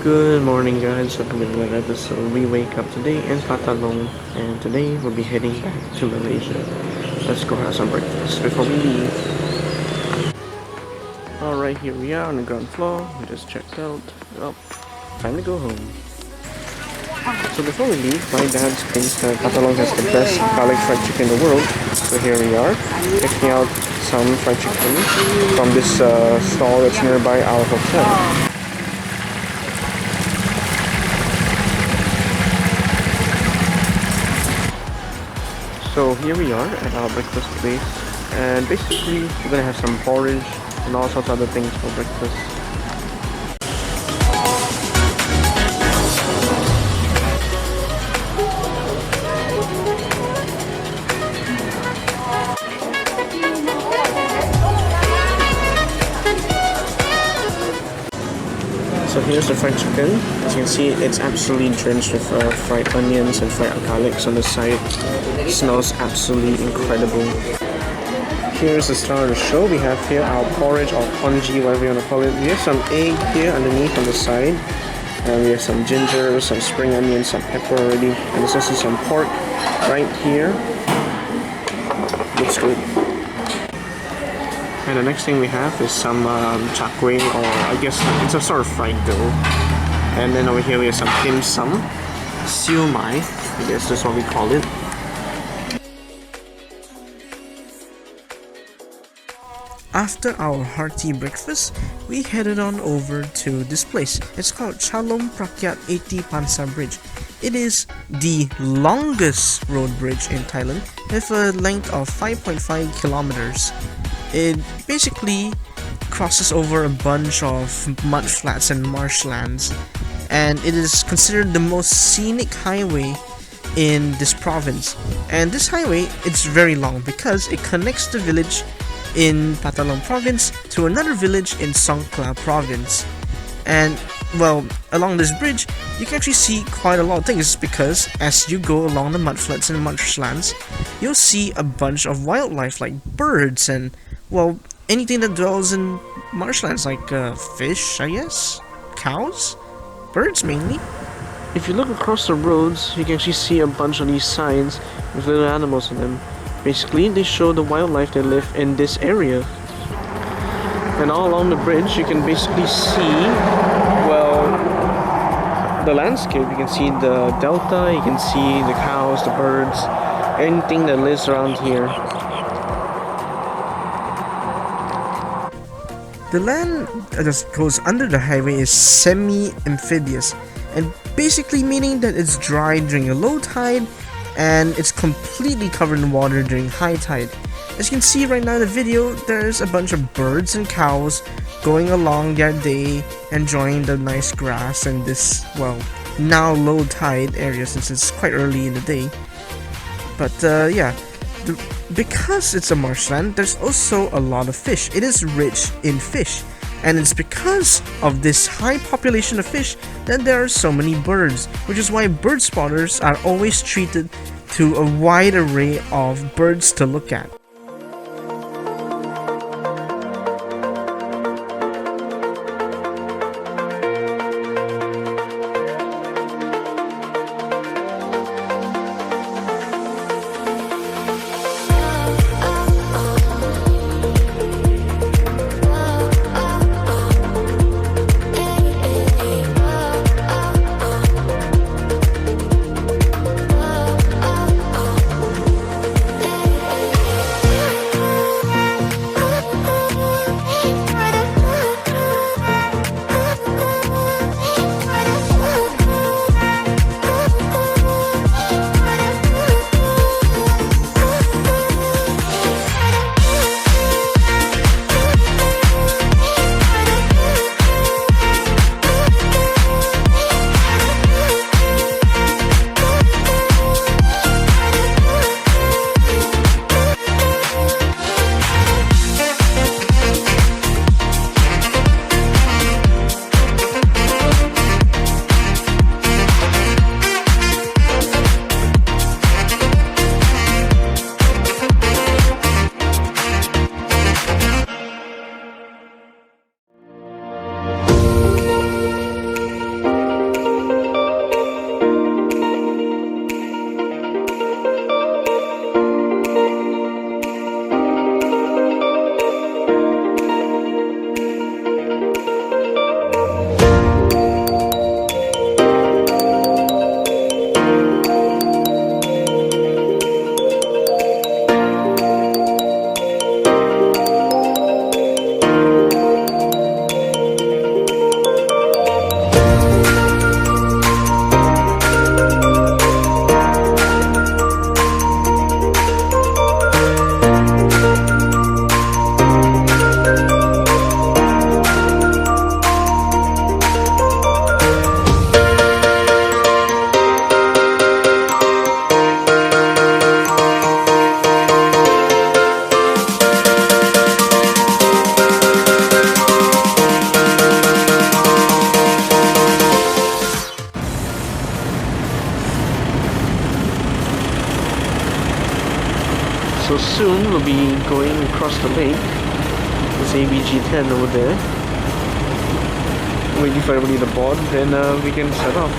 Good morning guys, welcome to another episode. We wake up today in Phattalung and today we'll be heading back to Malaysia. Let's go have some breakfast before we leave. Alright, here we are on the ground floor. We just checked out. Well, time to go home. So before we leave, my dad thinks that Phattalung has the best garlic fried chicken in the world. So here we are, checking out some fried chicken from this stall that's nearby our hotel. So here we are at our breakfast place, and basically we're gonna have some porridge and all sorts of other things for breakfast. So here's the fried chicken. As you can see, it's absolutely drenched with fried onions and fried garlics on the side. It smells absolutely incredible. Here's the star of the show. We have here our porridge or congee, whatever you want to call it. We have some egg here underneath on the side. And we have some ginger, some spring onions, some pepper already. And there's also some pork right here. Looks good. And the next thing we have is some char kway, or I guess it's a sort of fried dough. And then over here we have some dim sum, siu mai, I guess that's what we call it. After our hearty breakfast, we headed on over to this place. It's called Chalom Prakyat 80 Pansa Bridge. It is the longest road bridge in Thailand with a length of 5.5 kilometers. It basically crosses over a bunch of mud flats and marshlands, and it is considered the most scenic highway in this province. And this highway, it's very long because it connects the village in Phattalung province to another village in Songkhla province. And well, along this bridge you can actually see quite a lot of things, because as you go along the mudflats and marshlands, you'll see a bunch of wildlife like birds and, well, anything that dwells in marshlands, like fish, I guess, cows, birds mainly. If you look across the roads, you can actually see a bunch of these signs with little animals in them. Basically, they show the wildlife that live in this area. And all along the bridge, you can basically see, well, the landscape. You can see the delta, you can see the cows, the birds, anything that lives around here. The land that goes under the highway is semi-amphibious, and basically meaning that it's dry during a low tide and it's completely covered in water during high tide. As you can see right now in the video, there's a bunch of birds and cows going along their day, enjoying the nice grass in this, well, now low tide area since it's quite early in the day. But yeah, because it's a marshland, there's also a lot of fish. It is rich in fish, and it's because of this high population of fish that there are so many birds, which is why bird spotters are always treated to a wide array of birds to look at. soon we'll be going across the lake. There's ABG-10 over there. Waiting for everybody to board, then we can set off.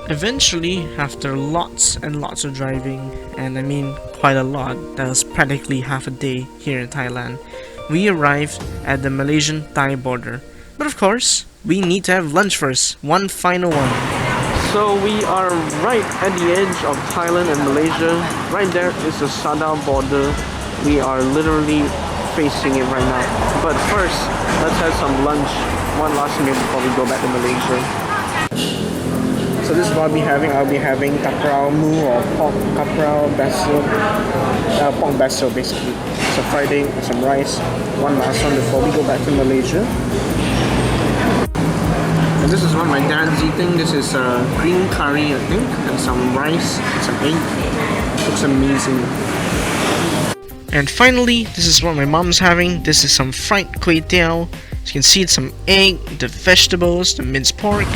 Eventually, after lots and lots of driving, and I mean quite a lot, that was practically half a day here in Thailand, we arrived at the Malaysian-Thai border. But of course, we need to have lunch first, one final one. So we are right at the edge of Thailand and Malaysia. Right there is the Sadao border. We are literally facing it right now. But first, let's have some lunch, one last meal before we go back to Malaysia. So this is what I'll be having. I'll be having kaprao mu or pork kaprao basil, pork basil basically. Some fried egg, some rice, one last one before we go back to Malaysia. And this is what my dad's eating. This is green curry, I think, and some rice, some egg. Looks amazing. And finally, this is what my mom's having. This is some fried kway teow. As you can see, it's some egg, the vegetables, the minced pork.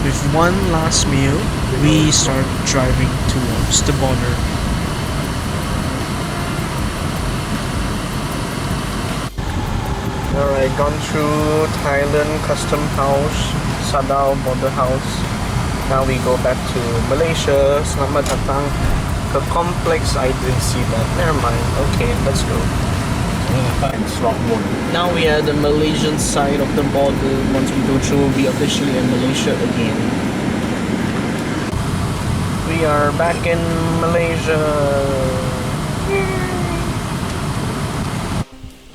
With one last meal, we start driving towards the border. Alright, gone through Thailand Custom House, Sadao Border House. Now we go back to Malaysia. Selamat datang ke complex. I didn't see that. Never mind. Okay, let's go. Now we are at the Malaysian side of the border. Once we go through, we'll be officially in Malaysia again. We are back in Malaysia.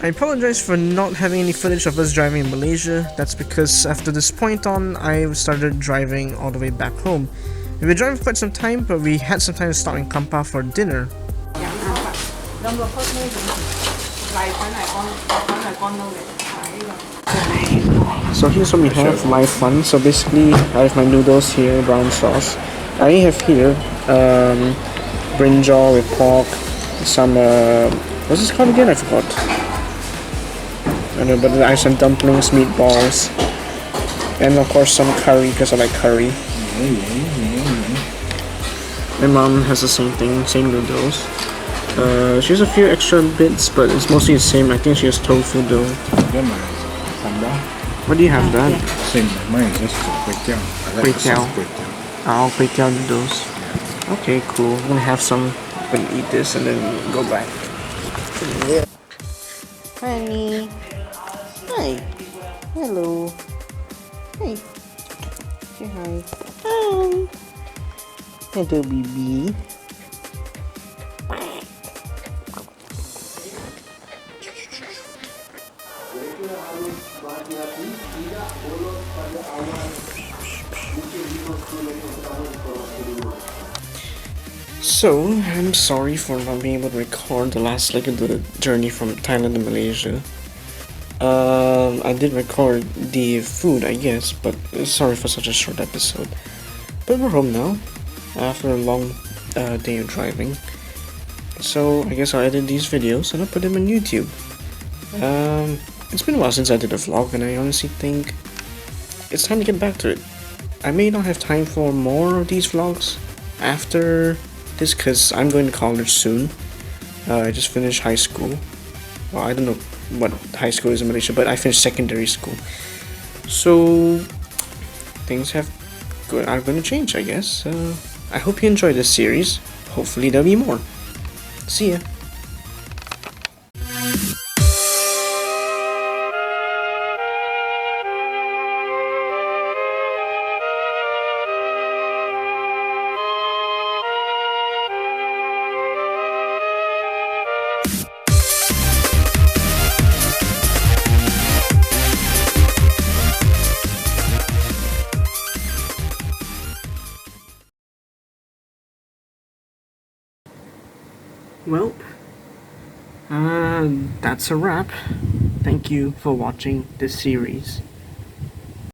I apologize for not having any footage of us driving in Malaysia. That's because after this point on, I started driving all the way back home. We were driving for quite some time, but we had some time to stop in Kampar for dinner. So here's what we have, live fun. So basically, I have my noodles here, brown sauce. I have here brinjal with pork, some what's this called again? I forgot. I don't know, but I have some dumplings, meatballs, and of course some curry because I like curry. My mom has the same thing, same noodles. She has a few extra bits, but it's mostly the same. I think she has tofu though. What do you have, Dad? Same, mine is just kway teow. Kway teow. Oh, kway teow noodles. Okay, cool. I'm gonna have some when eat this and then go back. Yeah. Honey. Hi. Hello. Hey. Say hi. Hi. Hello, baby. So, I'm sorry for not being able to record the last leg of the journey from Thailand to Malaysia. I did record the food, I guess, but sorry for such a short episode. But we're home now, after a long day of driving. So I guess I'll edit these videos and I'll put them on YouTube. It's been a while since I did a vlog, and I honestly think it's time to get back to it. I may not have time for more of these vlogs after this, because I'm going to college soon. I just finished high school. Well, I don't know what high school is in Malaysia, but I finished secondary school. So things are going to change, I guess. I hope you enjoy this series. Hopefully there'll be more. See ya. Well, that's a wrap. Thank you for watching this series.